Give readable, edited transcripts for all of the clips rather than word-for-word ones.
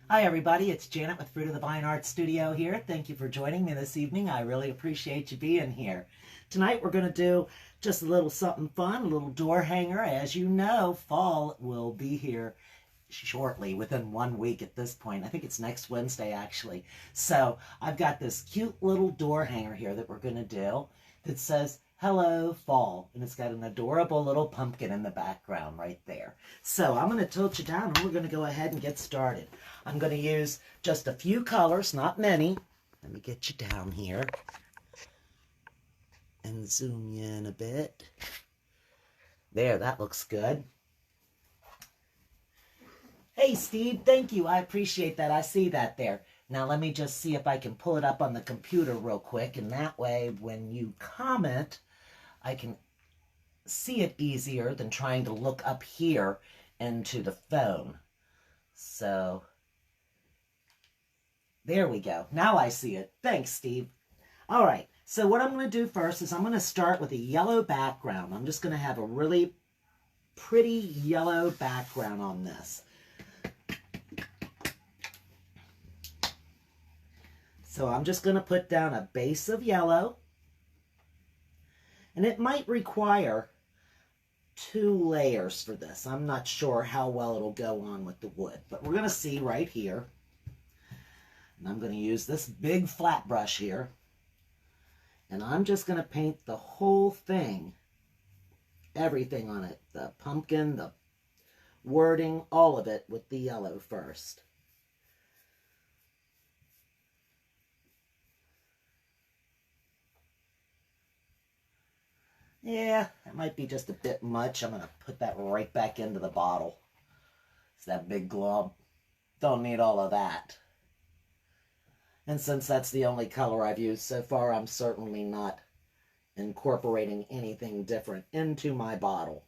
Hi everybody, it's Janet with Fruit of the Vine Art Studio here. Thank you for joining me this evening. I really appreciate you being here. Tonight we're going to do just a little something fun, a little door hanger. As you know, fall will be here shortly, within 1 week at this point. I think it's next Wednesday actually. So I've got this cute little door hanger here that we're going to do that says "Hello Fall," and it's got an adorable little pumpkin in the background right there. So I'm going to tilt you down and we're going to go ahead and get started. I'm going to use just a few colors, not many. Let me get you down here and zoom you in a bit. There, that looks good. Hey, Steve, thank you. I appreciate that. I see that there. Now, let me just see if I can pull it up on the computer real quick, and that way, when you comment, I can see it easier than trying to look up here into the phone. So, there we go. Now I see it. Thanks, Steve. All right, so what I'm going to do first is I'm going to start with a yellow background. I'm just going to have a really pretty yellow background on this. So I'm just going to put down a base of yellow. And it might require 2 layers for this. I'm not sure how well it'll go on with the wood, but we're going to see right here. And I'm going to use this big flat brush here. And I'm just going to paint the whole thing, everything on it, the pumpkin, the wording, all of it with the yellow first. Yeah, that might be just a bit much. I'm going to put that right back into the bottle. It's that big glob. Don't need all of that. And since that's the only color I've used so far, I'm certainly not incorporating anything different into my bottle.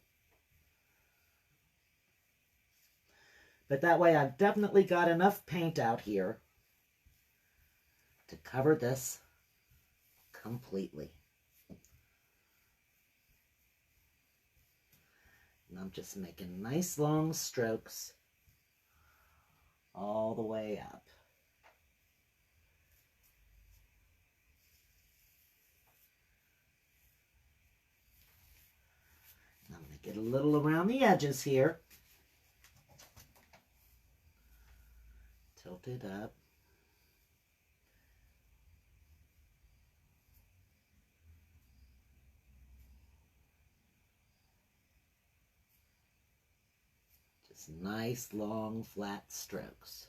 But that way I've definitely got enough paint out here to cover this completely. And I'm just making nice long strokes all the way up. And I'm going to get a little around the edges here. Tilt it up. Nice long flat strokes.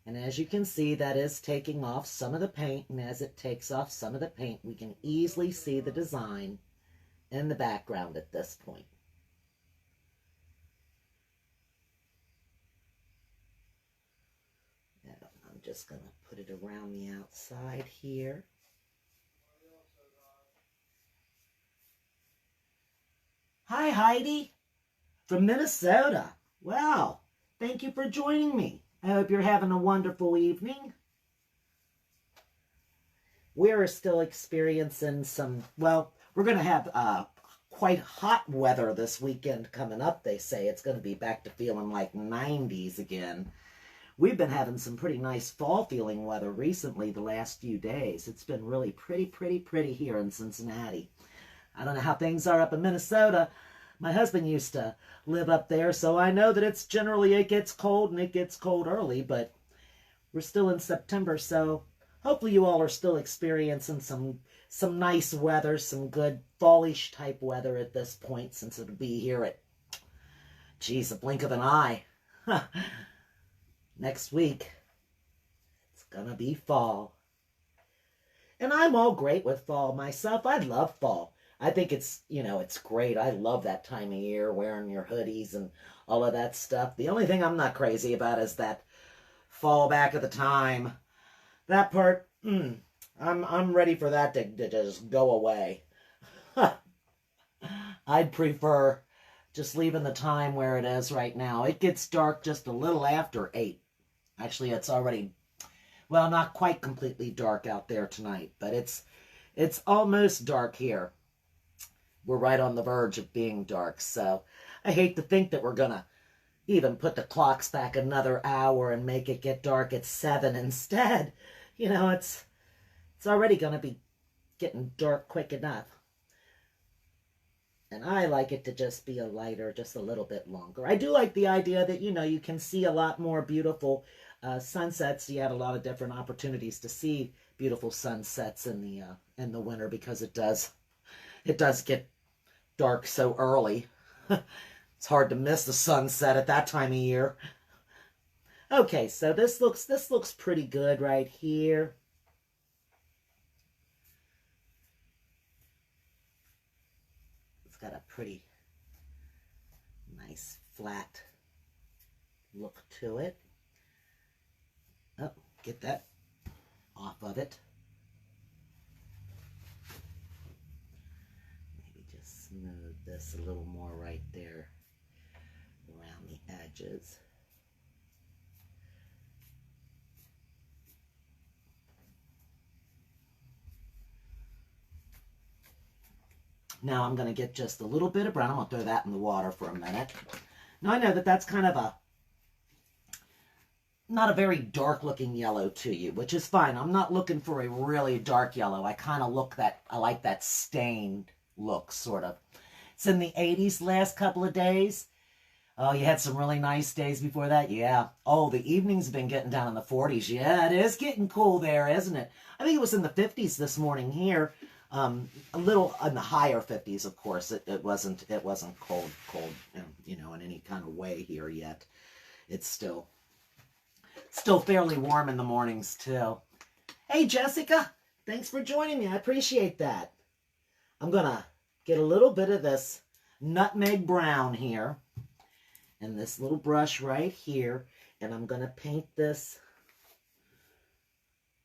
And as you can see, that is taking off some of the paint, and as it takes off some of the paint, we can easily see the design in the background at this point. And I'm just going to put it around the outside here. Hi, Heidi, from Minnesota. Wow, thank you for joining me. I hope you're having a wonderful evening. We're still experiencing some, well, we're going to have quite hot weather this weekend coming up, they say. It's going to be back to feeling like 90s again. We've been having some pretty nice fall-feeling weather recently the last few days. It's been really pretty here in Cincinnati. I don't know how things are up in Minnesota. My husband used to live up there, so I know that it's generally, it gets cold, and it gets cold early, but we're still in September, so hopefully you all are still experiencing some nice weather, some good fallish type weather at this point, since it'll be here at, geez, a blink of an eye. Next week, it's gonna be fall. And I'm all great with fall myself. I love fall. I think it's, you know, it's great. I love that time of year, wearing your hoodies and all of that stuff. The only thing I'm not crazy about is that fall back of the time. That part, I'm ready for that to just go away. I'd prefer just leaving the time where it is right now. It gets dark just a little after 8. Actually, it's already, well, not quite completely dark out there tonight, but it's almost dark here. we're right on the verge of being dark. So I hate to think that we're going to even put the clocks back another hour and make it get dark at 7 instead. You know, it's already going to be getting dark quick enough. And I like it to just be a lighter, just a little bit longer. I do like the idea that, you know, you can see a lot more beautiful sunsets. You have a lot of different opportunities to see beautiful sunsets in the winter, because it does get dark so early. It's hard to miss the sunset at that time of year. Okay, so this looks pretty good right here. It's got a pretty nice flat look to it. Oh, get that off of it. Maybe just smooth this a little more right there around the edges. Now I'm going to get just a little bit of brown. I'm going to throw that in the water for a minute. Now I know that that's kind of not a very dark looking yellow to you, which is fine. I'm not looking for a really dark yellow. I like that stained look, sort of. It's in the 80s last couple of days. Oh, you had some really nice days before that? Yeah. Oh, the evening's been getting down in the 40s. Yeah, it is getting cool there, isn't it? I think it was in the 50s this morning here. A little in the higher 50s, of course. It wasn't cold, you know, in any kind of way here yet. It's still fairly warm in the mornings too. Hey, Jessica, thanks for joining me. I appreciate that. I'm gonna get a little bit of this nutmeg brown here and this little brush right here, and I'm gonna paint this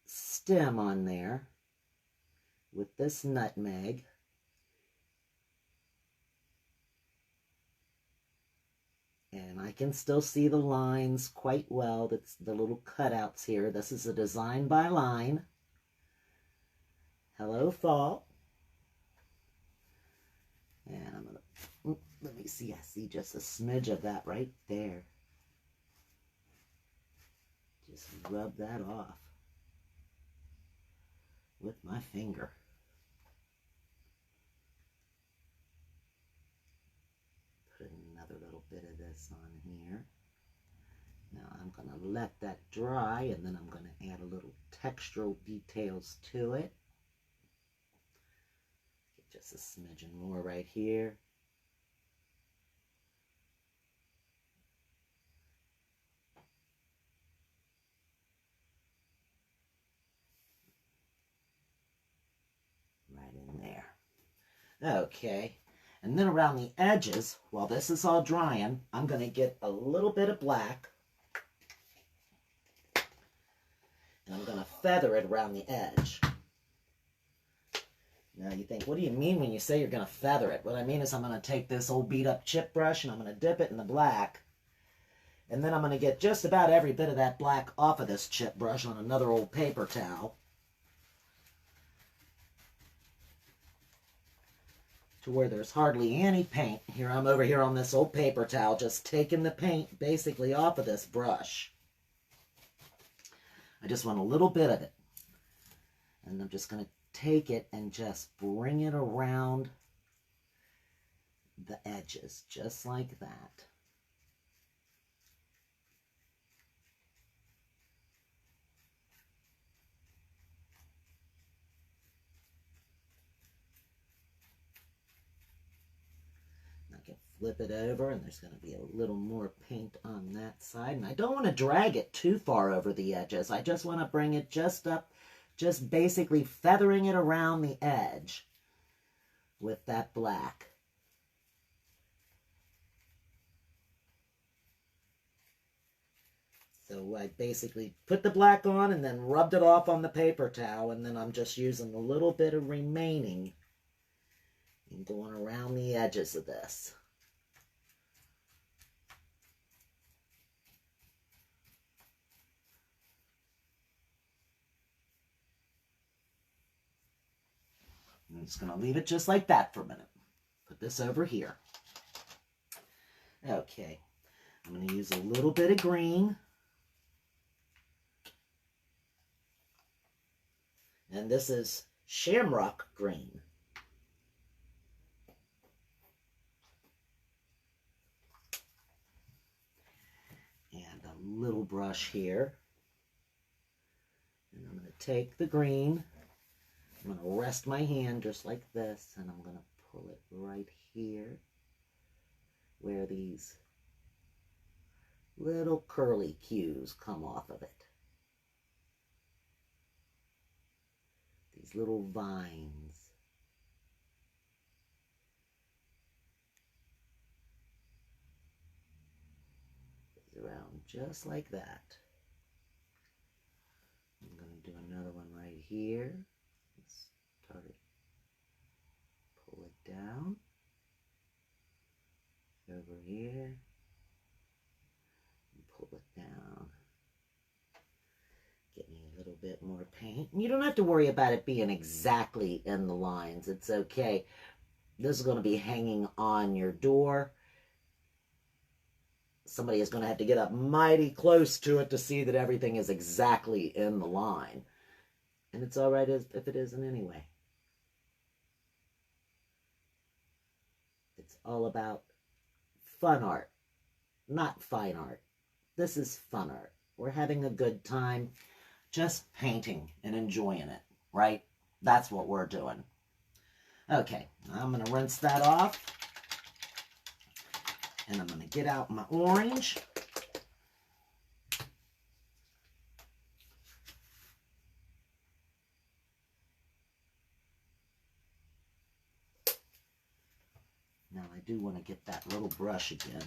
stem on there with this nutmeg. And I can still see the lines quite well. That's the little cutouts here. This is a design by line. Hello, fall. And I'm gonna, let me see, I see just a smidge of that right there. Just rub that off with my finger. Put another little bit of this on here. Now I'm going to let that dry, and then I'm going to add a little textural details to it. Get just a smidgen more right here. Right in there. Okay. And then around the edges, while this is all drying, I'm going to get a little bit of black. And I'm going to feather it around the edge. Now you think, what do you mean when you say you're going to feather it? What I mean is I'm going to take this old beat up chip brush and I'm going to dip it in the black. And then I'm going to get just about every bit of that black off of this chip brush on another old paper towel. To where there's hardly any paint. Here I'm over here on this old paper towel, just taking the paint basically off of this brush. I just want a little bit of it. And I'm just going to take it and just bring it around the edges, just like that. Flip it over, and there's going to be a little more paint on that side. And I don't want to drag it too far over the edges. I just want to bring it just up, just basically feathering it around the edge with that black. So I basically put the black on and then rubbed it off on the paper towel, and then I'm just using a little bit of remaining and going around the edges of this. I'm just going to leave it just like that for a minute. put this over here. Okay, I'm going to use a little bit of green. And this is shamrock green. And a little brush here. And I'm going to take the green. I'm going to rest my hand just like this, and I'm going to pull it right here where these little curly cues come off of it. These little vines. Around just like that. I'm going to do another one right here. Start it, pull it down, over here, and pull it down. Get me a little bit more paint. And you don't have to worry about it being exactly in the lines. It's okay. This is going to be hanging on your door. Somebody is going to have to get up mighty close to it to see that everything is exactly in the line. And it's all right if it isn't anyway. It's all about fun art, not fine art. This is fun art. We're having a good time just painting and enjoying it, right? That's what we're doing. Okay, I'm going to rinse that off. And I'm going to get out my orange. Now I do want to get that little brush again.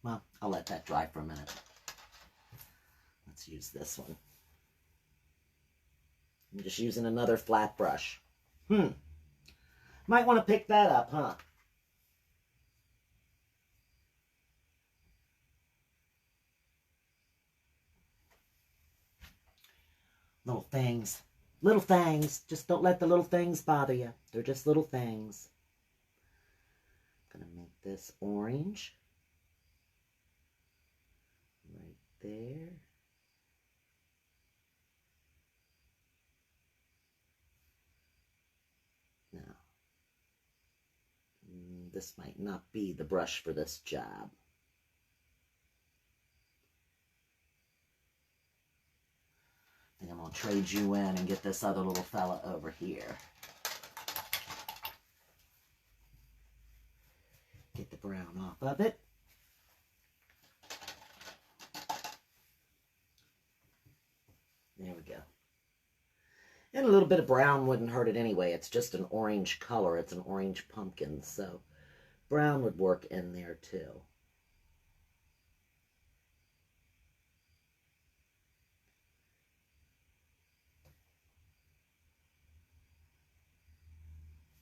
Well, I'll let that dry for a minute. Let's use this one. I'm just using another flat brush. Might want to pick that up, huh? Little things. Little things. Just don't let the little things bother you. They're just little things. I'm going to make this orange. Right there. Now, this might not be the brush for this job. I think I'm going to trade you in and get this other little fella over here. Get the brown off of it. There we go. And a little bit of brown wouldn't hurt it anyway. It's just an orange color. It's an orange pumpkin, so brown would work in there too.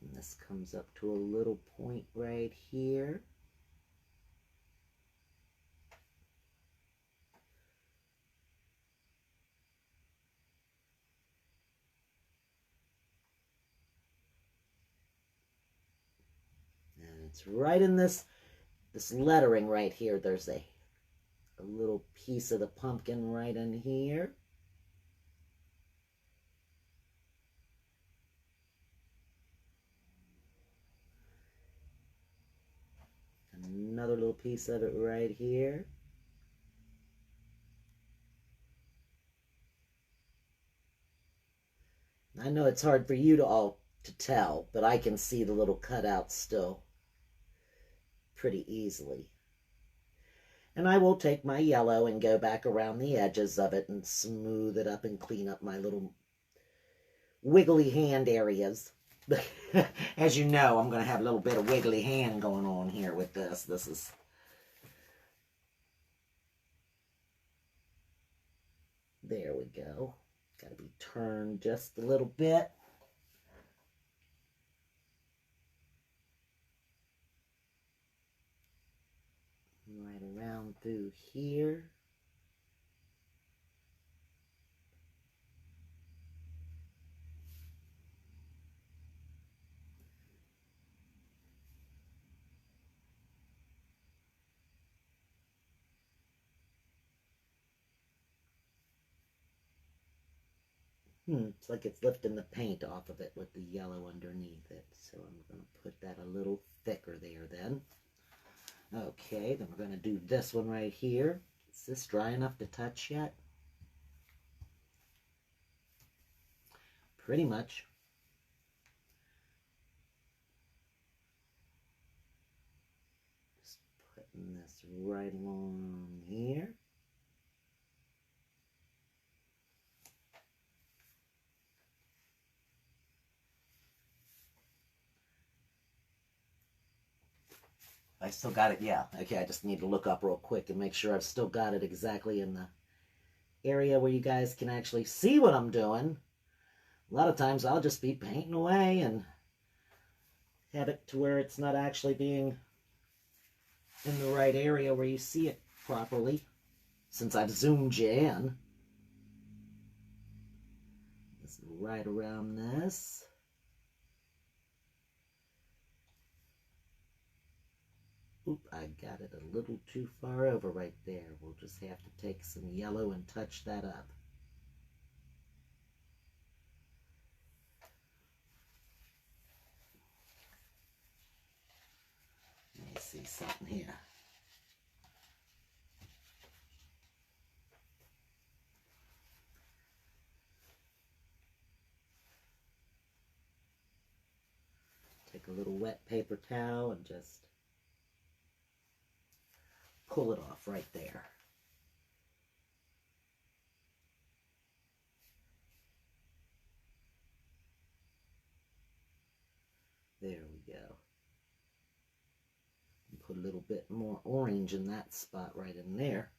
And this comes up to a little point right here. And it's right in this lettering right here. There's a little piece of the pumpkin right in here. Another little piece of it right here. I know it's hard for you to tell, but I can see the little cutouts still pretty easily. And I will take my yellow and go back around the edges of it and smooth it up and clean up my little wiggly hand areas. As you know, I'm going to have a little bit of wiggly hand going on here with this. This is... There we go. Got to be turned just a little bit. Right around through here. It's like it's lifting the paint off of it with the yellow underneath it. So I'm going to put that a little thicker there then. Okay, then we're going to do this one right here. Is this dry enough to touch yet? Pretty much. Just putting this right along here. I still got it, yeah. Okay, I just need to look up real quick and make sure I've still got it exactly in the area where you guys can actually see what I'm doing. A lot of times I'll just be painting away and have it to where it's not actually being in the right area where you see it properly, since I've zoomed you in. Just right around this. Oop, I got it a little too far over right there. We'll just have to take some yellow and touch that up. Let me see something here. Take a little wet paper towel and just pull it off right there. There we go. And put a little bit more orange in that spot right in there.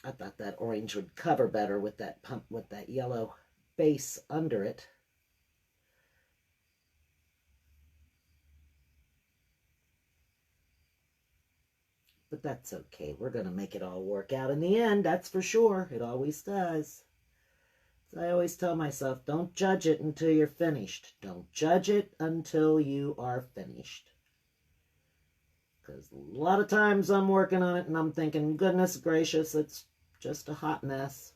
I thought that orange would cover better with that pump, with that yellow base under it. But that's okay. We're going to make it all work out in the end, that's for sure. It always does. So I always tell myself, don't judge it until you're finished. Don't judge it until you are finished. Because a lot of times I'm working on it and I'm thinking, goodness gracious, it's just a hot mess.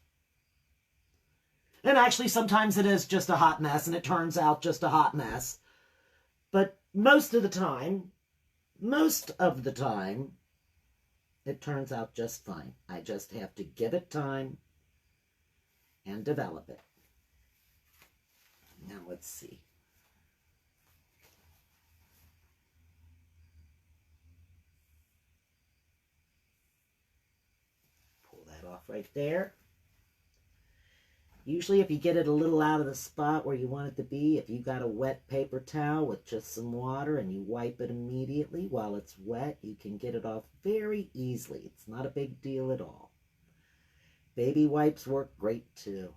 And actually, sometimes it is just a hot mess, and it turns out just a hot mess. But most of the time, it turns out just fine. I just have to give it time and develop it. Now let's see. Pull that off right there. Usually if you get it a little out of the spot where you want it to be, if you got a wet paper towel with just some water and you wipe it immediately while it's wet, you can get it off very easily. It's not a big deal at all. Baby wipes work great too.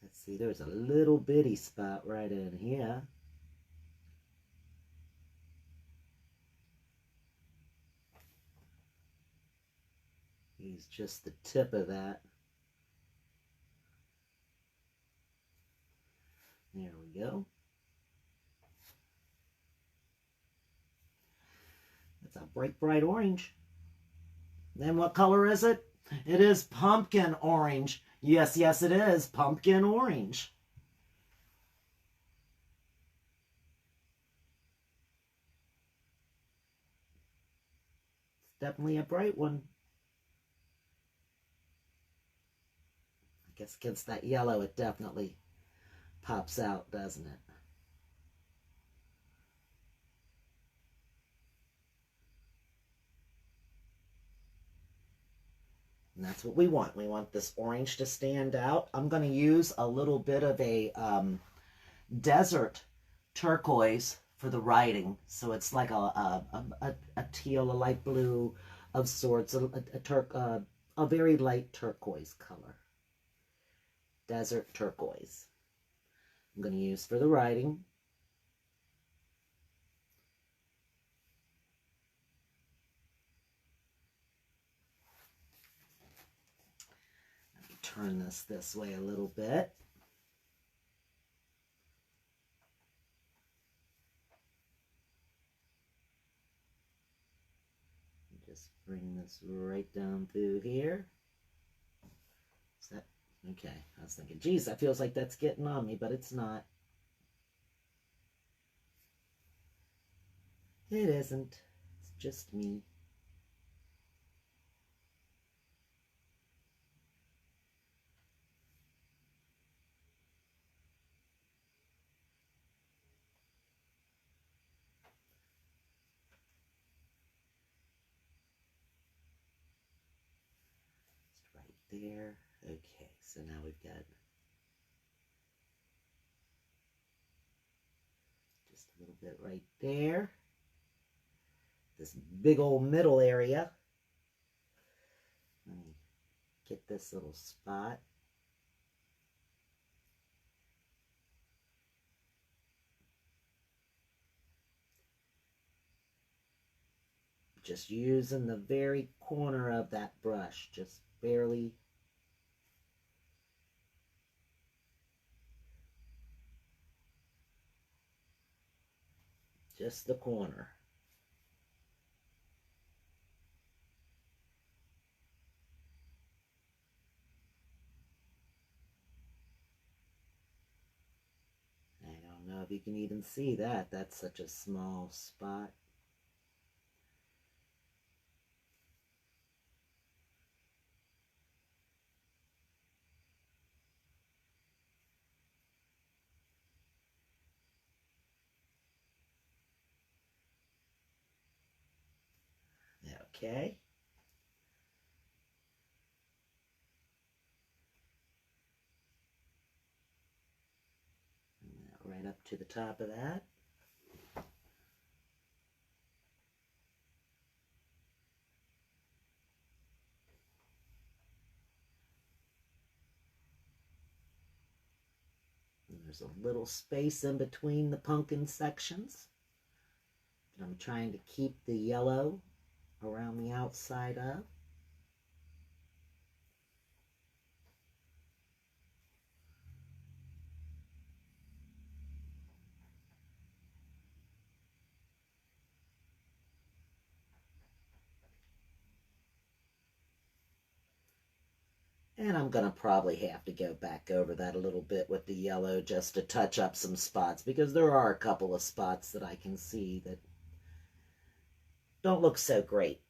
Let's see, there's a little bitty spot right in here. Use just the tip of that. There we go. That's a bright orange. Then what color is it? It is pumpkin orange. Yes, it is pumpkin orange. It's definitely a bright one. I guess against that yellow, it definitely pops out, doesn't it? And that's what we want. We want this orange to stand out. I'm going to use a little bit of a desert turquoise for the writing. So it's like a teal, a light blue of sorts, a very light turquoise color. Desert turquoise. I'm going to use for the writing. Let me turn this way a little bit. Just bring this right down through here. Is that okay? I was thinking, geez, that feels like that's getting on me, but it's not. It isn't. It's just me. Just right there. Okay, so now we've got just a little bit right there. This big old middle area. Let me get this little spot. Just using the very corner of that brush, just barely. Just the corner. I don't know if you can even see that. That's such a small spot. Okay. Right up to the top of that. And there's a little space in between the pumpkin sections. And I'm trying to keep the yellow around the outside of. And I'm going to probably have to go back over that a little bit with the yellow just to touch up some spots, because there are a couple of spots that I can see that don't look so great.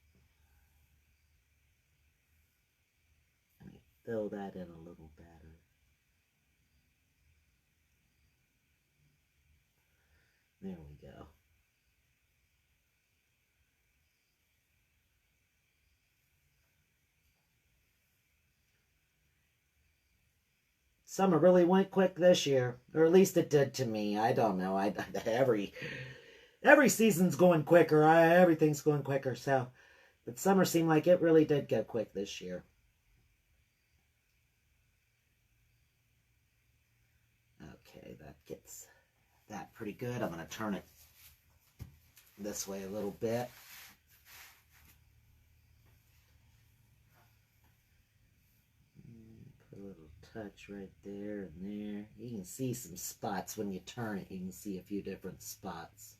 Let me fill that in a little better. There we go. Summer really went quick this year, or at least it did to me. I don't know. Every season's going quicker. Everything's going quicker. So, but summer seemed like it really did go quick this year. Okay, that gets that pretty good. I'm going to turn it this way a little bit. Put a little touch right there and there. You can see some spots when you turn it. You can see a few different spots.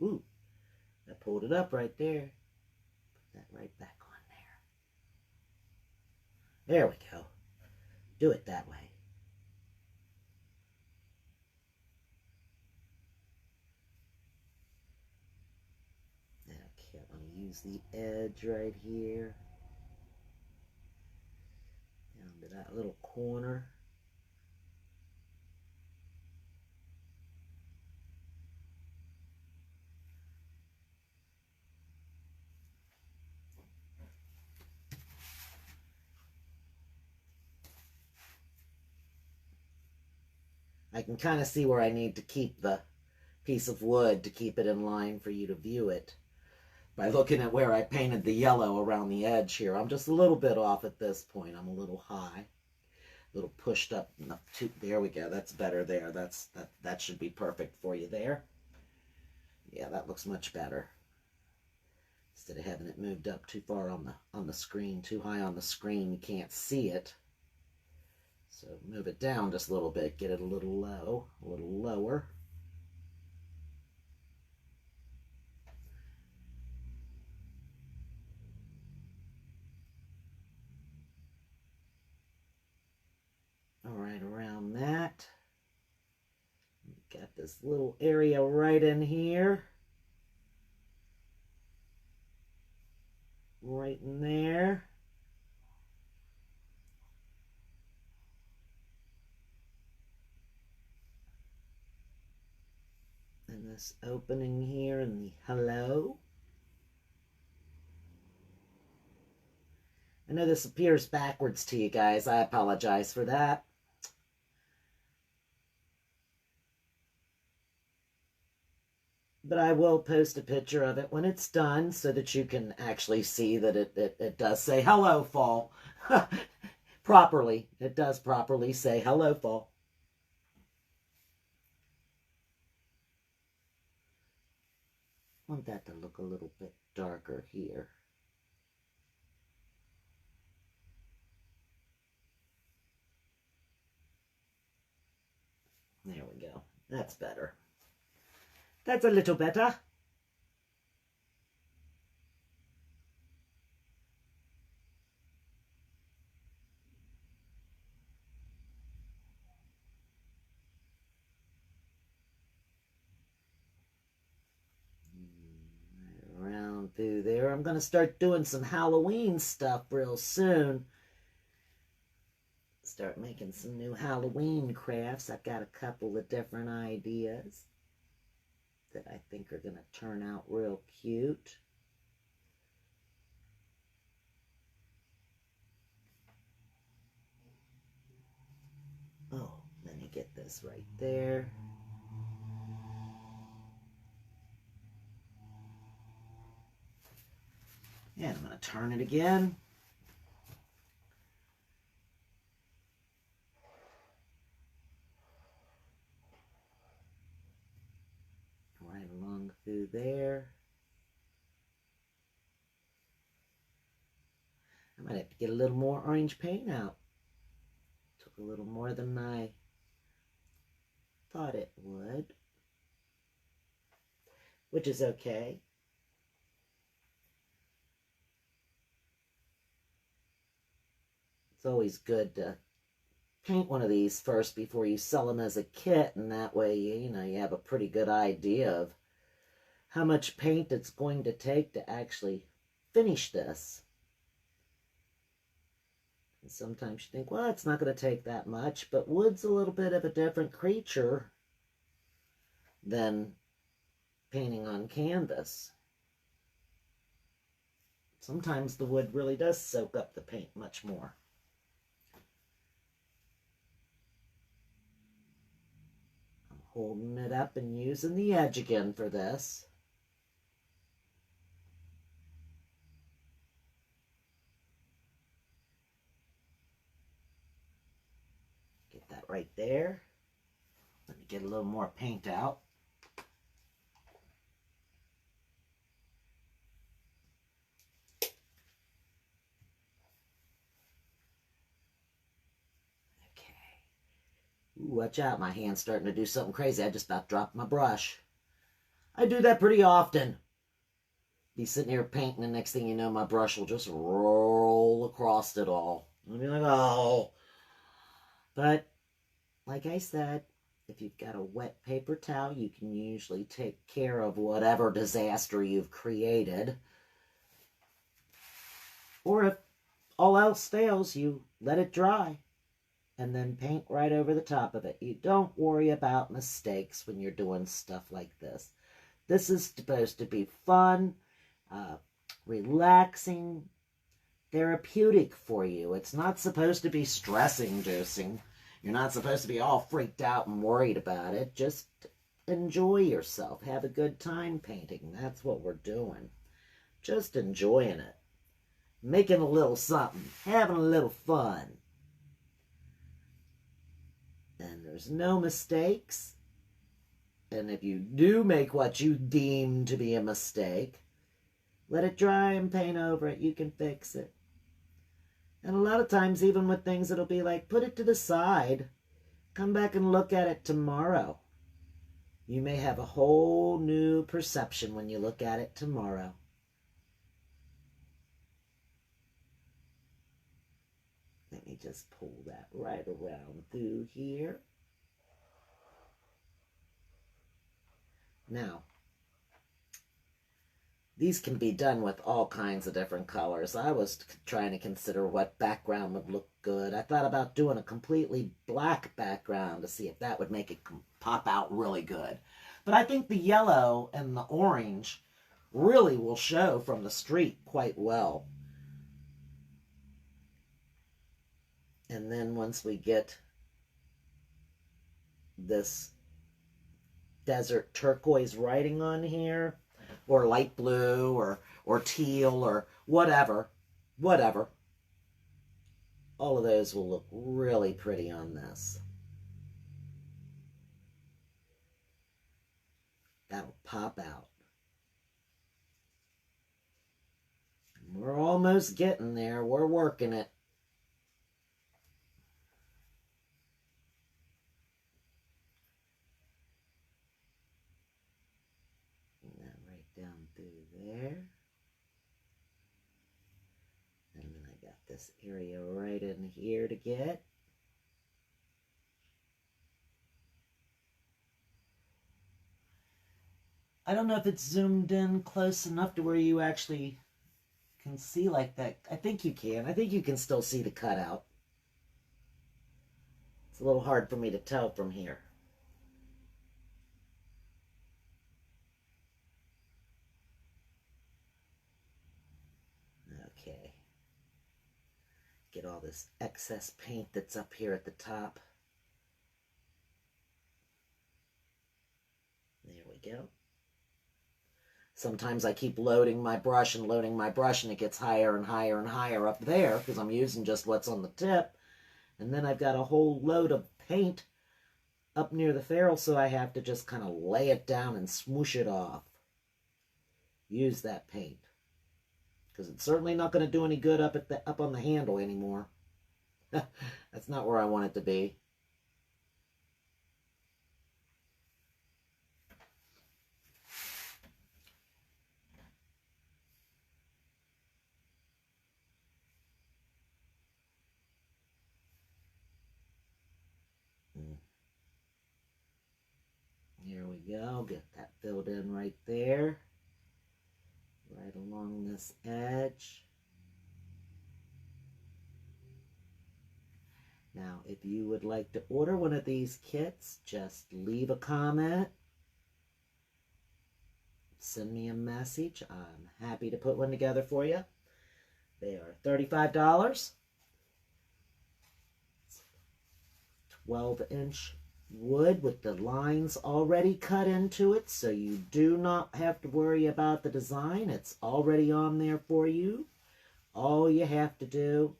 Ooh, I pulled it up right there. Put that right back on there. There we go. Do it that way. Okay, I'm going to use the edge right here. Down to that little corner. I can kind of see where I need to keep the piece of wood to keep it in line for you to view it by looking at where I painted the yellow around the edge here. I'm just a little bit off at this point. I'm a little high, a little pushed up. There we go. That's better there. That should be perfect for you there. Yeah, that looks much better. Instead of having it moved up too far on the screen, too high on the screen, you can't see it. So move it down just a little bit, get it a little low, a little lower. right around that. Got this little area right in here. Right in there. And this opening here in the hello. I know this appears backwards to you guys. I apologize for that. But I will post a picture of it when it's done so that you can actually see that it does say hello, fall. Properly. It does properly say hello, fall. I want that to look a little bit darker here. There we go. That's better. That's a little better. Around through there. I'm going to start doing some Halloween stuff real soon. Start making some new Halloween crafts. I've got a couple of different ideas that I think are going to turn out real cute. Oh, let me get this right there. And I'm going to turn it again. Right along through there. I might have to get a little more orange paint out. Took a little more than I thought it would, which is okay. It's always good to paint one of these first before you sell them as a kit, and that way you have a pretty good idea of how much paint it's going to take to actually finish this. And sometimes you think, well, it's not going to take that much, but wood's a little bit of a different creature than painting on canvas. Sometimes the wood really does soak up the paint much more. I'm holding it up and using the edge again for this. Get that right there. Let me get a little more paint out. Ooh, watch out, my hand's starting to do something crazy. I just about dropped my brush. I do that pretty often. Be sitting here painting, and next thing you know, my brush will just roll across it all. I'll be like, oh. But, like I said, if you've got a wet paper towel, you can usually take care of whatever disaster you've created. Or if all else fails, you let it dry and then paint right over the top of it. You don't worry about mistakes when you're doing stuff like this. This is supposed to be fun, relaxing, therapeutic for you. It's not supposed to be stress-inducing. You're not supposed to be all freaked out and worried about it. Just enjoy yourself. Have a good time painting. That's what we're doing. Just enjoying it. Making a little something. Having a little fun. And there's no mistakes. And if you do make what you deem to be a mistake, let it dry and paint over it. You can fix it. And a lot of times, even with things, it'll be like, put it to the side. Come back and look at it tomorrow. You may have a whole new perception when you look at it tomorrow. Let me just pull that right around through here. Now, these can be done with all kinds of different colors. I was trying to consider what background would look good. I thought about doing a completely black background to see if that would make it pop out really good. But I think the yellow and the orange really will show from the street quite well. And then once we get this desert turquoise writing on here, or light blue, or teal, or whatever, all of those will look really pretty on this. That'll pop out. We're almost getting there. We're working it. Down through there. And then I got this area right in here to get. I don't know if it's zoomed in close enough to where you actually can see like that. I think you can. I think you can still see the cutout. It's a little hard for me to tell from here. Okay. Get all this excess paint that's up here at the top. There we go. Sometimes I keep loading my brush and it gets higher and higher and higher up there because I'm using just what's on the tip. And then I've got a whole load of paint up near the ferrule, so I have to just kind of lay it down and smoosh it off. Use that paint. Because it's certainly not going to do any good up on the handle anymore. That's not where I want it to be. Here we go. Get that filled in right there. Right along this edge. Now, if you would like to order one of these kits, just leave a comment. Send me a message. I'm happy to put one together for you. They are $35. 12-inch wood with the lines already cut into it, so you do not have to worry about the design. It's already on there for you. All you have to do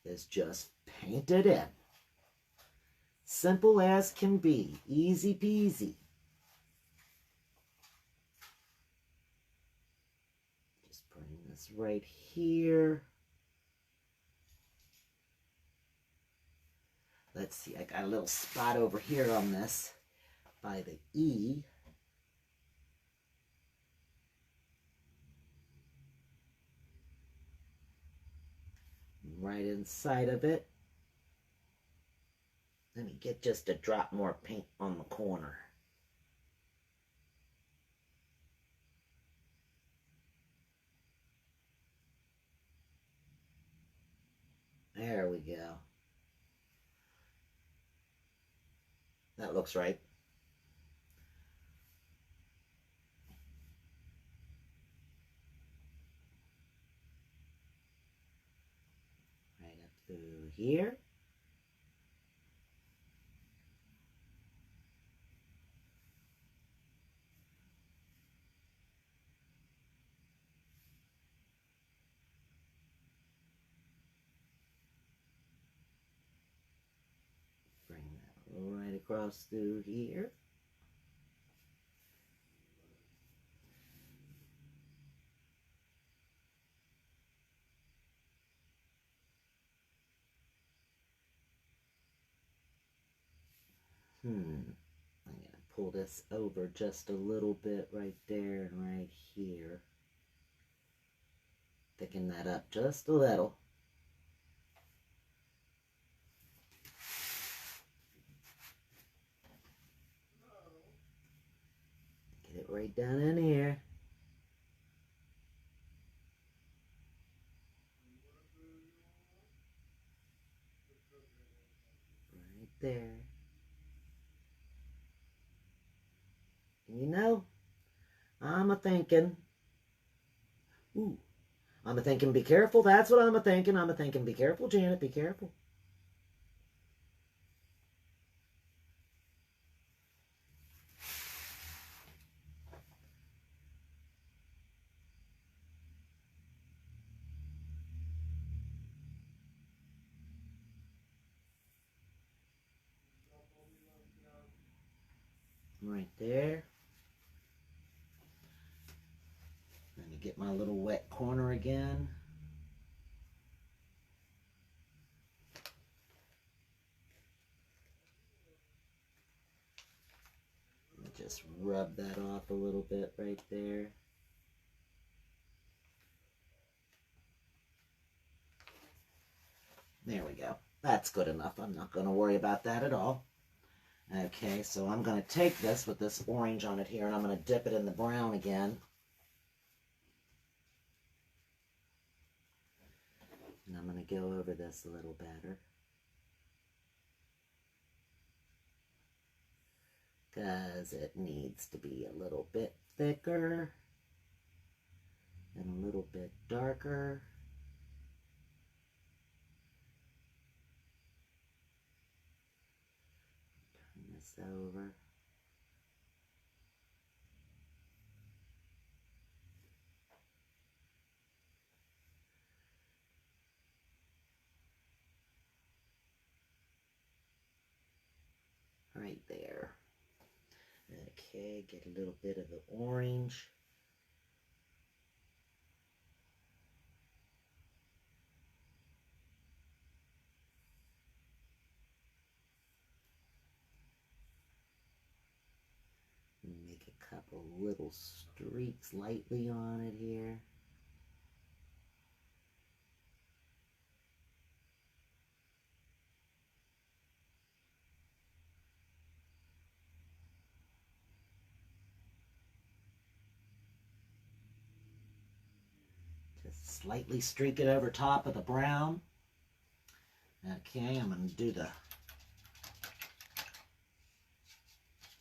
is just paint it in. Simple as can be. Easy peasy. Just bring this right here. Let's see, I got a little spot over here on this by the E. Right inside of it. Let me get just a drop more paint on the corner. There we go. That looks right. Right up through here. Bring that right across through here. I'm going to pull this over just a little bit right there and right here. Thicken that up just a little. Get right down in here. Right there. And you know, I'm a-thinking, ooh, I'm a-thinking, be careful. That's what I'm a-thinking. I'm a-thinking, be careful, Janet, be careful. Right there. Let me get my little wet corner again. Just rub that off a little bit right there. There we go. That's good enough. I'm not going to worry about that at all. Okay, so I'm going to take this with this orange on it here, and I'm going to dip it in the brown again. And I'm going to go over this a little better, because it needs to be a little bit thicker and a little bit darker. Turn this over. Right there. Okay, get a little bit of the orange. Make a couple little streaks lightly on it here. Just slightly streak it over top of the brown. Okay, I'm going to do the,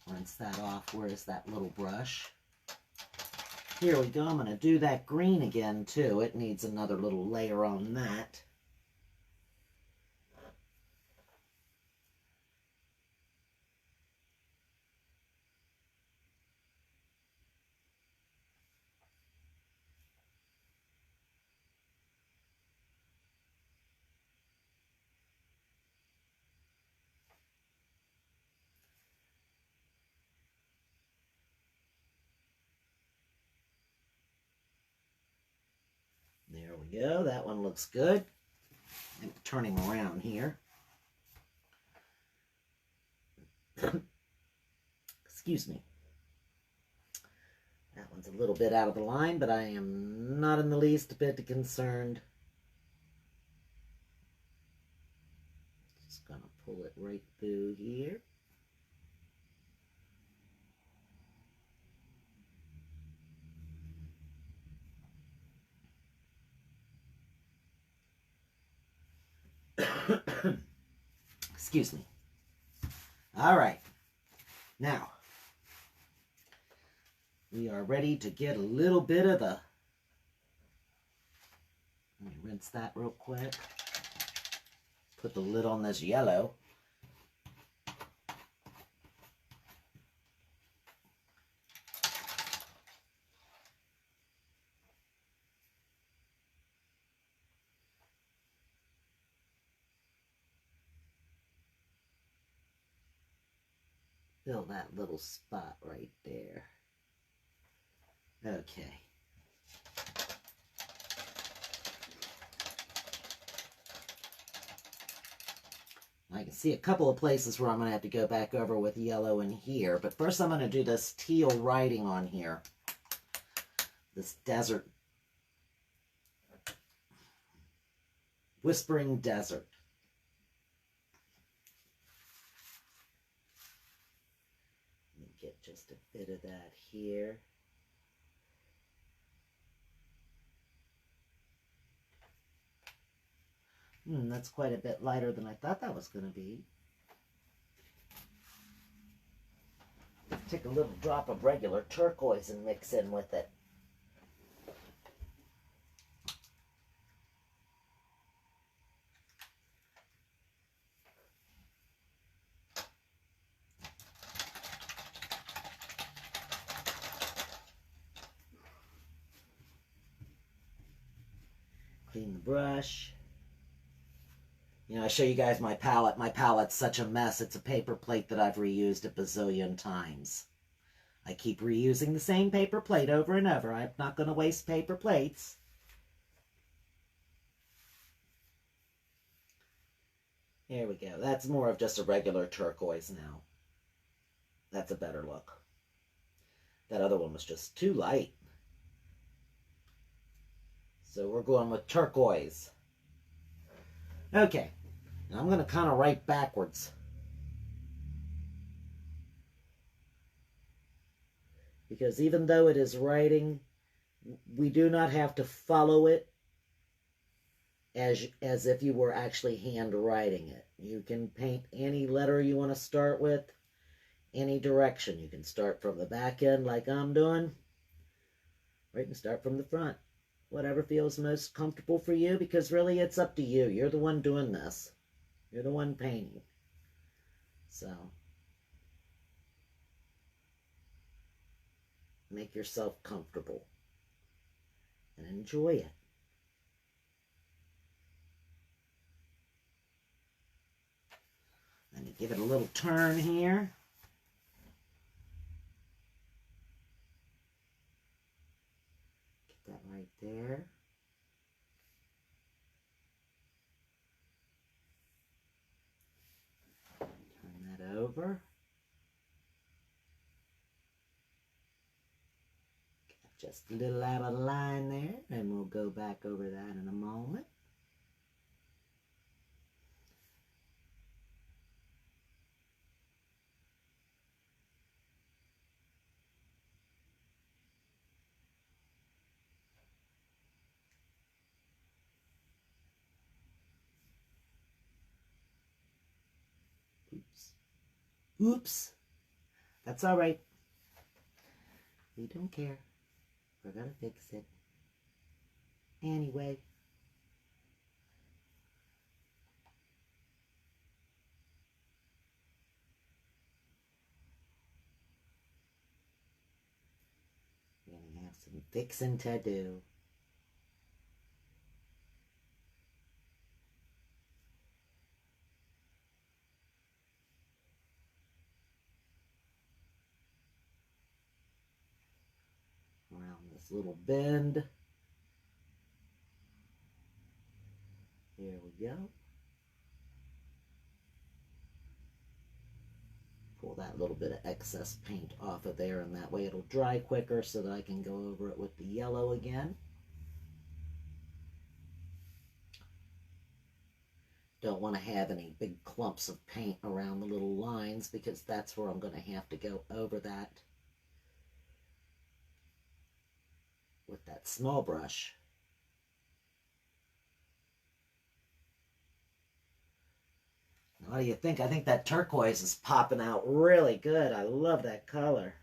rinse that off. Where's that little brush? Here we go. I'm going to do that green again too. It needs another little layer on that. There we go. That one looks good. I'm turning around here. Excuse me. That one's a little bit out of the line, but I am not in the least bit concerned. Just gonna pull it right through here. Excuse me. All right. Now, we are ready to get a little bit of the, let me rinse that real quick. Put the lid on this yellow. Fill that little spot right there. Okay. I can see a couple of places where I'm going to have to go back over with yellow in here. But first I'm going to do this teal writing on here. This desert. Whispering Desert. Let me get just a bit of that here. That's quite a bit lighter than I thought that was going to be. Take a little drop of regular turquoise and mix in with it. Clean the brush. You know, I show you guys my palette. My palette's such a mess. It's a paper plate that I've reused a bazillion times. I keep reusing the same paper plate over and over. I'm not going to waste paper plates. There we go. That's more of just a regular turquoise now. That's a better look. That other one was just too light. So we're going with turquoise. Okay. Now I'm going to kind of write backwards. Because even though it is writing, we do not have to follow it as if you were actually handwriting it. You can paint any letter you want to start with, any direction. You can start from the back end like I'm doing, or you can start from the front. Whatever feels most comfortable for you, because really it's up to you. You're the one doing this. You're the one painting. So make yourself comfortable and enjoy it. Let me give it a little turn here. Get that right there. Turn that over. Get just a little out of line there, and we'll go back over that in a moment. Oops. That's all right. We don't care. We're going to fix it. Anyway. We're going to have some fixing to do. Around this little bend. There we go. Pull that little bit of excess paint off of there, and that way it'll dry quicker so that I can go over it with the yellow again. Don't want to have any big clumps of paint around the little lines, because that's where I'm going to have to go over that with that small brush. What do you think? I think that turquoise is popping out really good. I love that color.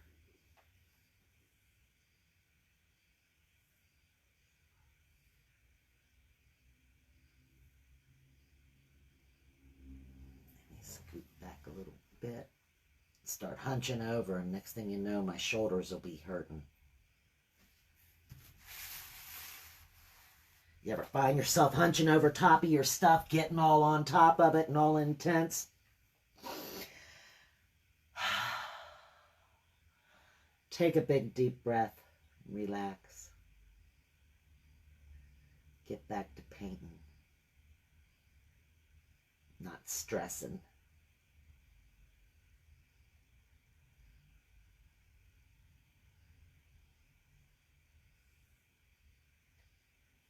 Let me scoot back a little bit. Start hunching over, and next thing you know, my shoulders will be hurting. You ever find yourself hunching over top of your stuff, getting all on top of it and all intense? Take a big deep breath. Relax. Get back to painting. Not stressing.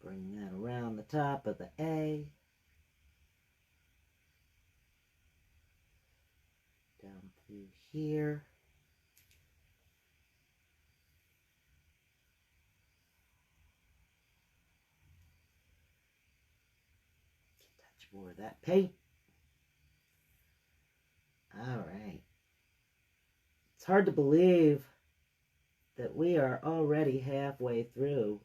Bring that around the top of the A. Down through here. for that paint. All right. It's hard to believe that we are already halfway through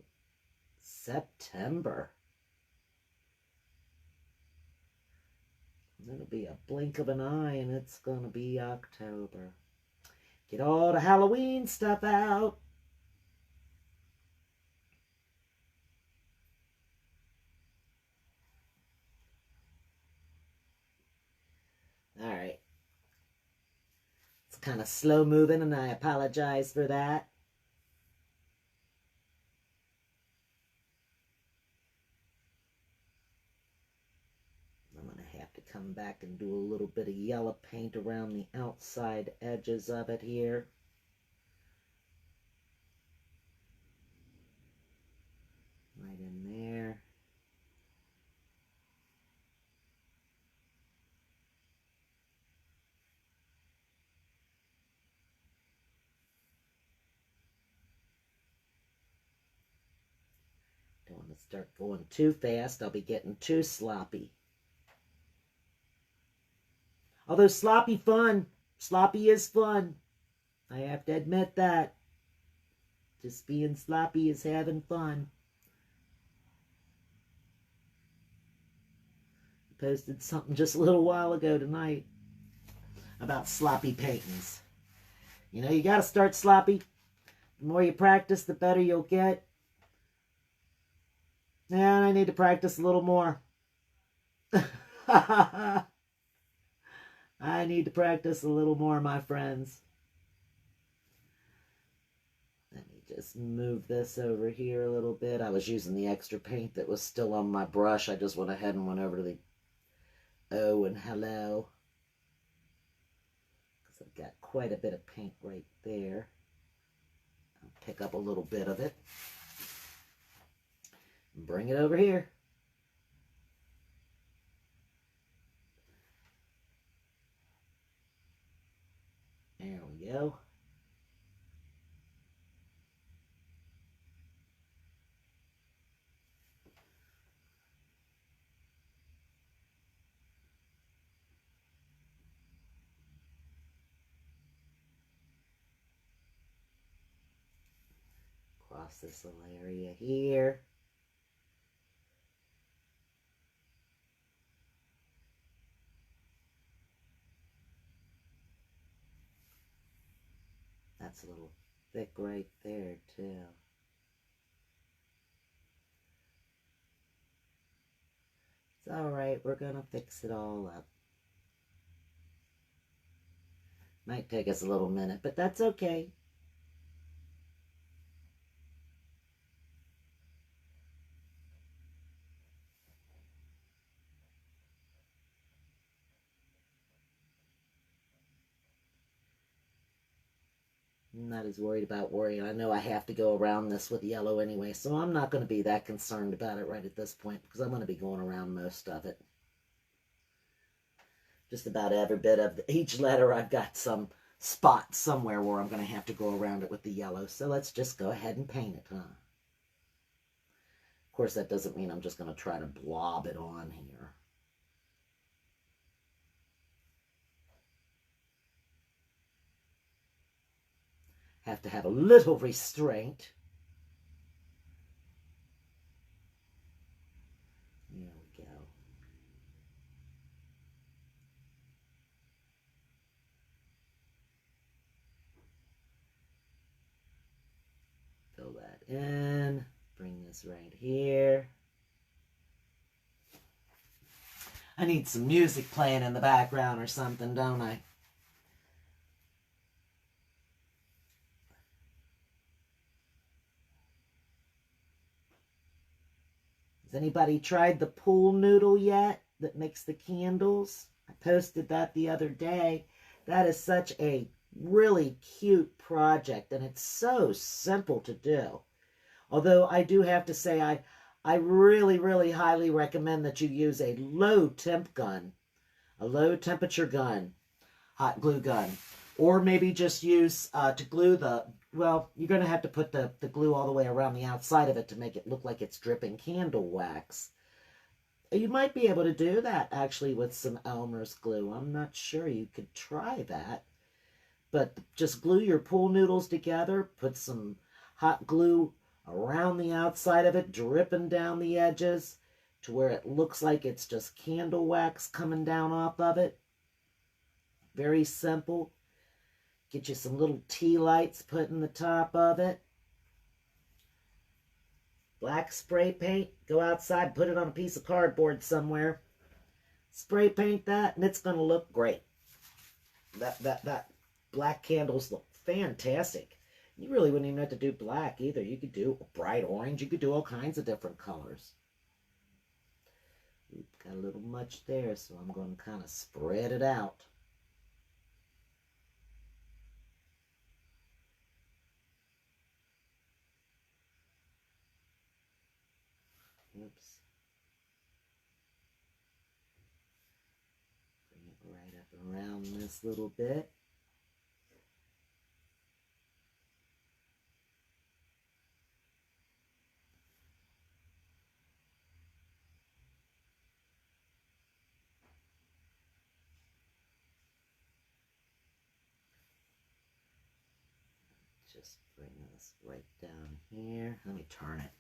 September. It'll be a blink of an eye and it's going to be October. Get all the Halloween stuff out. All right. It's kind of slow moving and I apologize for that. I'm going to have to come back and do a little bit of yellow paint around the outside edges of it here. Right in there. Don't want to start going too fast. I'll be getting too sloppy. Although sloppy is fun. I have to admit that. Just being sloppy is having fun. I posted something just a little while ago tonight about sloppy paintings. You know, you got to start sloppy. The more you practice, the better you'll get. And I need to practice a little more. I need to practice a little more, my friends. Let me just move this over here a little bit. I was using the extra paint that was still on my brush. I just went ahead and went over to the O and hello. Because I've got quite a bit of paint right there. I'll pick up a little bit of it. Bring it over here. There we go. Across this little area here. That's a little thick right there, too. It's all right. We're going to fix it all up. Might take us a little minute, but that's okay. I'm not as worried about worrying. I know I have to go around this with yellow anyway, so I'm not going to be that concerned about it right at this point because I'm going to be going around most of it. Just about every bit of each letter, I've got some spot somewhere where I'm going to have to go around it with the yellow. So let's just go ahead and paint it, huh? Of course, that doesn't mean I'm just going to try to blob it on here. Have to have a little restraint. There we go. Fill that in. Bring this right here. I need some music playing in the background or something, don't I? Has anybody tried the pool noodle yet that makes the candles? I posted that the other day. That is such a really cute project, and it's so simple to do. Although I do have to say I really, really highly recommend that you use a low temp gun, a low temperature gun, hot glue gun, or maybe just use to glue the, well, you're going to have to put the glue all the way around the outside of it to make it look like it's dripping candle wax. You might be able to do that actually with some Elmer's glue. I'm not sure. You could try that. But just glue your pool noodles together, put some hot glue around the outside of it, dripping down the edges to where it looks like it's just candle wax coming down off of it. Very simple. Get you some little tea lights, put in the top of it. Black spray paint, go outside, put it on a piece of cardboard somewhere. Spray paint that, and it's going to look great. That black candles look fantastic. You really wouldn't even have to do black either. You could do bright orange. You could do all kinds of different colors. We've got a little much there, so I'm going to kind of spread it out. Oops. Bring it right up around this little bit. Just bring this right down here. Let me turn it.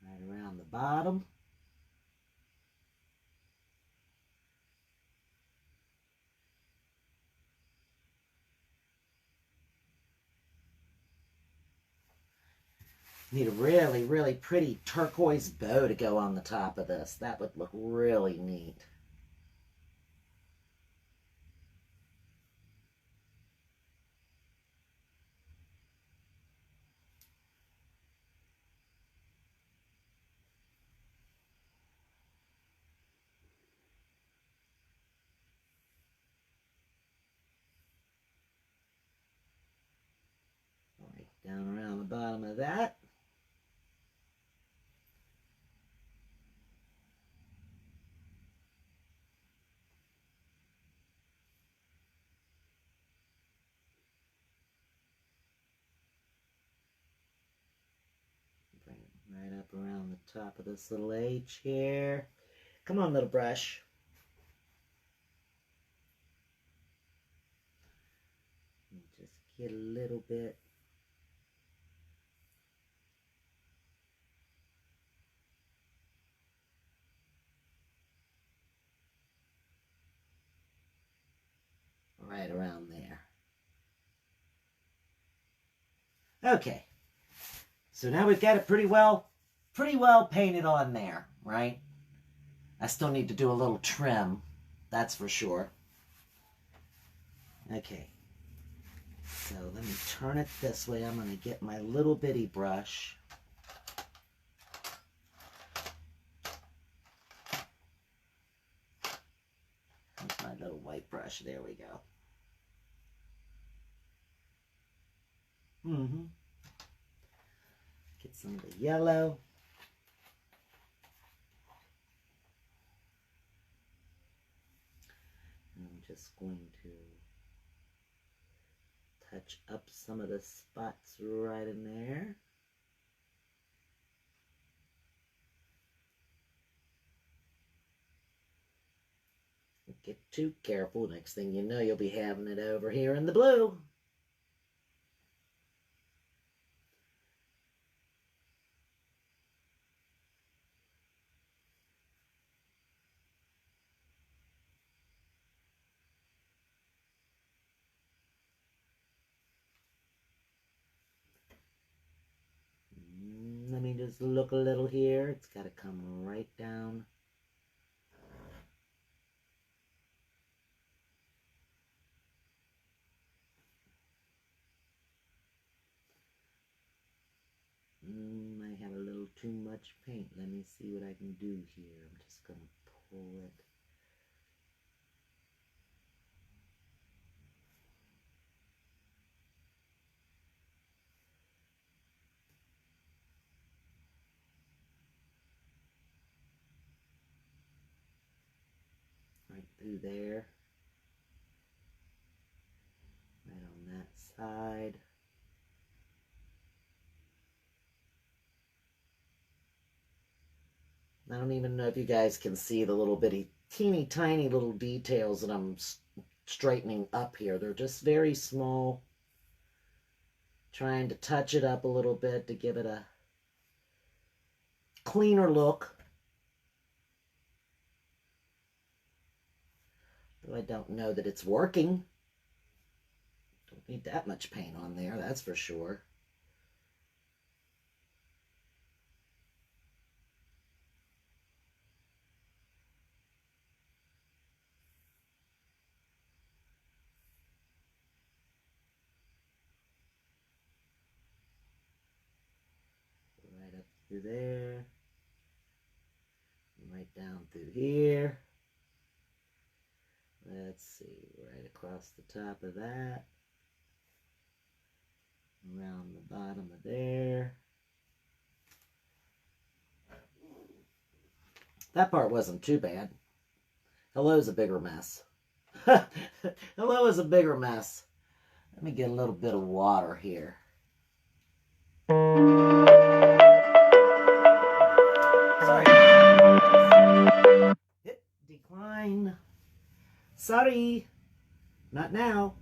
Right around the bottom. Need a really, really pretty turquoise bow to go on the top of this. That would look really neat. Right down around the bottom of that. Bring it right up around the top of this little H here. Come on, little brush. And just get a little bit. Right around there. Okay. So now we've got it pretty well painted on there, right? I still need to do a little trim, that's for sure. Okay. So let me turn it this way. I'm going to get my little bitty brush. That's my little white brush. There we go. Get some of the yellow. And I'm just going to touch up some of the spots right in there. Don't get too careful. Next thing you know, you'll be having it over here in the blue. Let me just look a little here. It's got to come right down. I have a little too much paint. Let me see what I can do here. I'm just going to pull it. through there. Right on that side. I don't even know if you guys can see the little bitty, teeny tiny little details that I'm straightening up here. They're just very small. Trying to touch it up a little bit to give it a cleaner look. Though I don't know that it's working. Don't need that much paint on there, that's for sure. Right up through there. Right down through here. Let's see, right across the top of that. Around the bottom of there. That part wasn't too bad. Hello's a bigger mess. Hello is a bigger mess. Let me get a little bit of water here. Sorry. Hit decline. Sorry. Not now.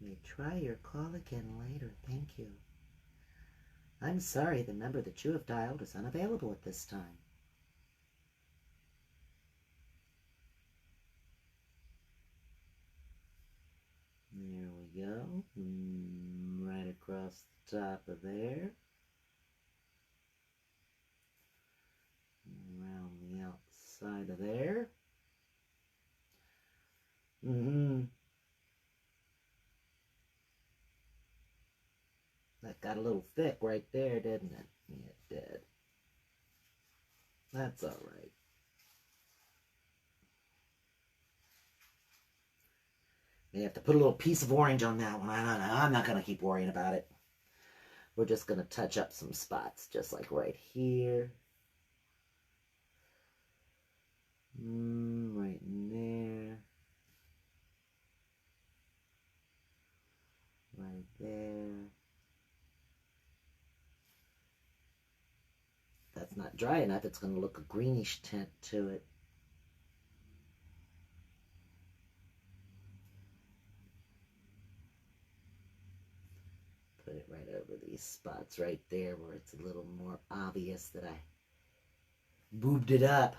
May try your call again later. Thank you. I'm sorry, the number that you have dialed is unavailable at this time. There we go. Right across the top of there. Around the outside of there. That got a little thick right there, didn't it? Yeah, it did. That's all right. May have to put a little piece of orange on that one. I don't know. I'm not going to keep worrying about it. We're just going to touch up some spots, just like right here. Right in there. Right there. That's not dry enough. It's going to look a greenish tint to it. Put it right over these spots right there where it's a little more obvious that I boobed it up.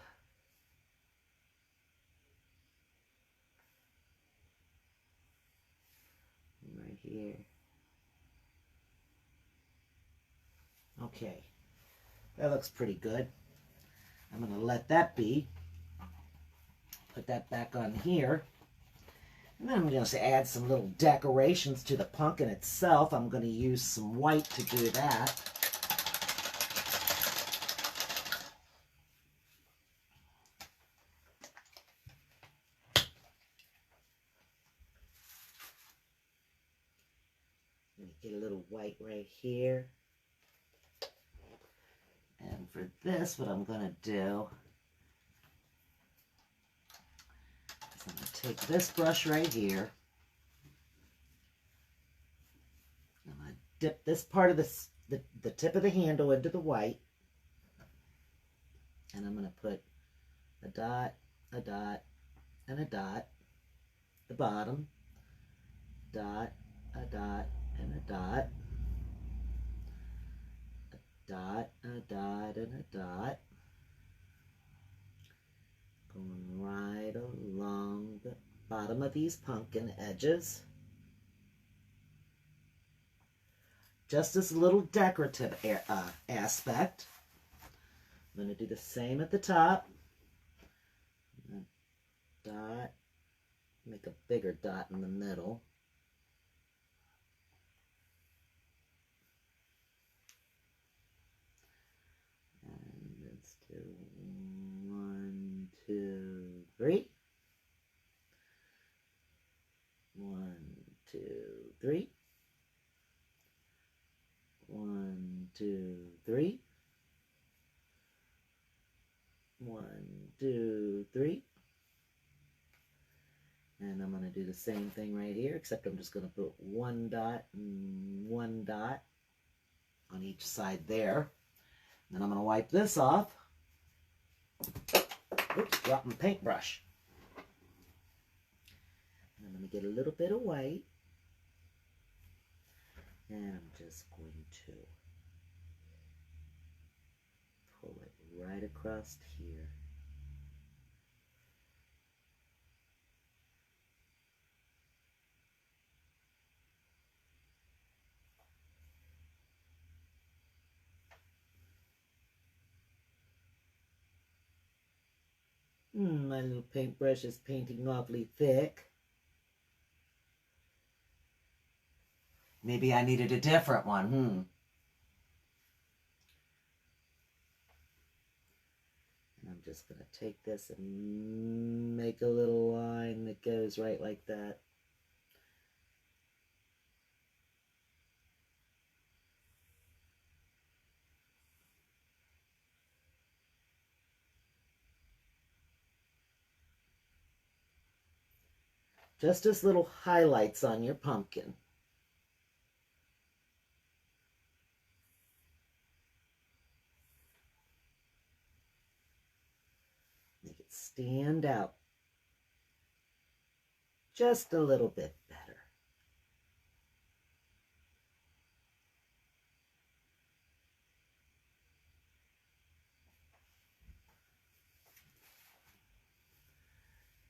Right here. Okay. That looks pretty good. I'm going to let that be. Put that back on here. And then I'm going to add some little decorations to the pumpkin itself. I'm going to use some white to do that. Let me get a little white right here. And for this, what I'm going to do is I'm going to take this brush right here. I'm going to dip this part of the tip of the handle into the white. And I'm going to put a dot, and a dot. The bottom. Dot, a dot, and a dot. Dot, a dot, and a dot. Going right along the bottom of these pumpkin edges. Just as a little decorative aspect. I'm going to do the same at the top. Dot. Make a bigger dot in the middle. Let's do 1, 2, 3. 1, 2, 3. 1, 2, 3. 1, 2, 3. And I'm going to do the same thing right here, except I'm just going to put 1 dot and 1 dot on each side there. Then I'm going to wipe this off. Oops, dropped my paintbrush. And I'm going to get a little bit of white. And I'm just going to pull it right across here. My little paintbrush is painting awfully thick. Maybe I needed a different one, And I'm just going to take this and make a little line that goes right like that. Just as little highlights on your pumpkin. Make it stand out just a little bit better.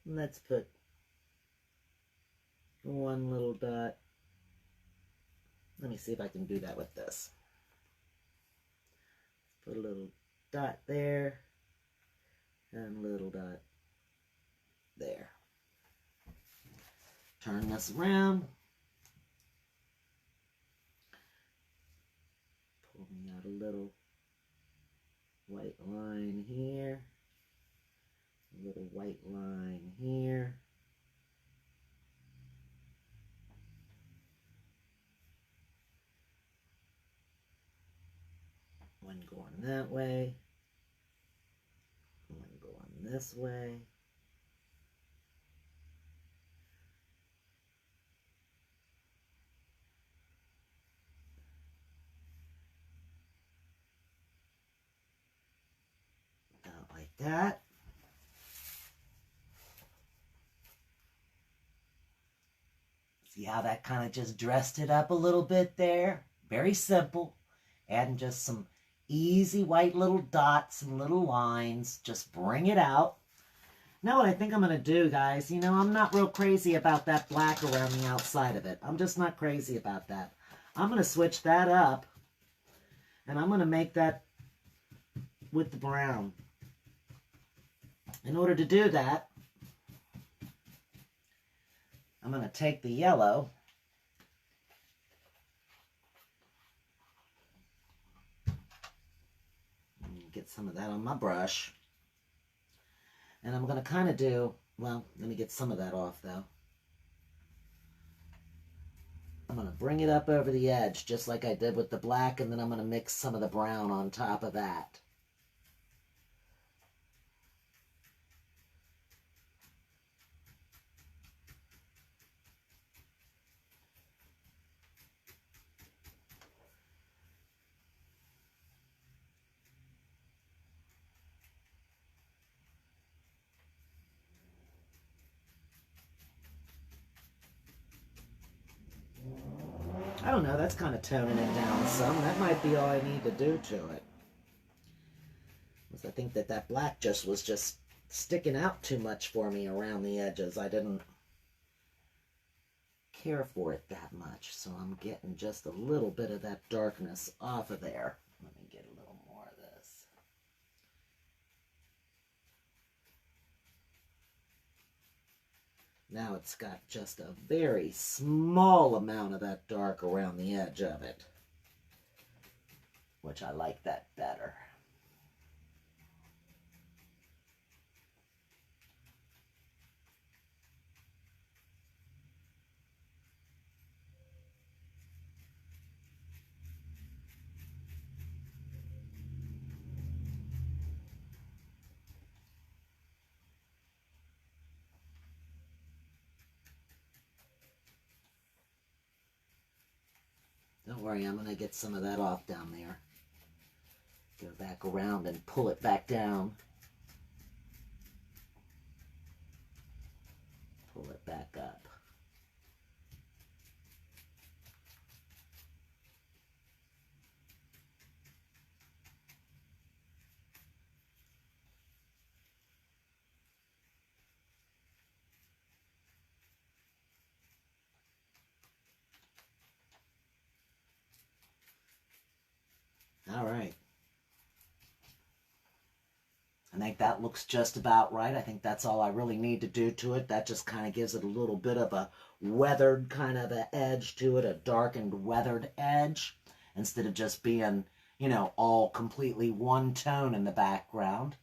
Let's put 1 little dot. Let me see if I can do that with this. Put a little dot there and a little dot there. Turn this around. Pull me out a little white line here. A little white line here. One going that way. One going this way. About like that. See how that kind of just dressed it up a little bit there? Very simple. Adding just some easy white little dots and little lines. Just bring it out. Now what I think I'm going to do, guys, you know, I'm not real crazy about that black around the outside of it. I'm just not crazy about that. I'm going to switch that up. And I'm going to make that with the brown. In order to do that, I'm going to take the yellow and get some of that on my brush. And I'm going to kind of do, well, let me get some of that off though. I'm going to bring it up over the edge just like I did with the black, and then I'm going to mix some of the brown on top of that. I don't know, that's kind of toning it down some. That might be all I need to do to it. Because I think that that black just was just sticking out too much for me around the edges. I didn't care for it that much, so I'm getting just a little bit of that darkness off of there. Let me get a little more of this. Now it's got just a very small amount of that dark around the edge of it, which I like that better. Don't worry, I'm going to get some of that off down there. Go back around and pull it back down. Pull it back up. All right. I think that looks just about right. I think that's all I really need to do to it. That just kind of gives it a little bit of a weathered kind of an edge to it, a darkened weathered edge, instead of just being, you know, all completely one tone in the background.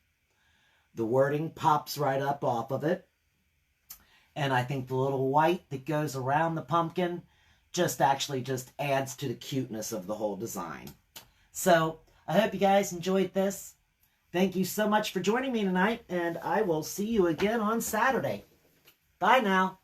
The wording pops right up off of it. And I think the little white that goes around the pumpkin just actually just adds to the cuteness of the whole design. So I hope you guys enjoyed this. Thank you so much for joining me tonight, and I will see you again on Saturday. Bye now.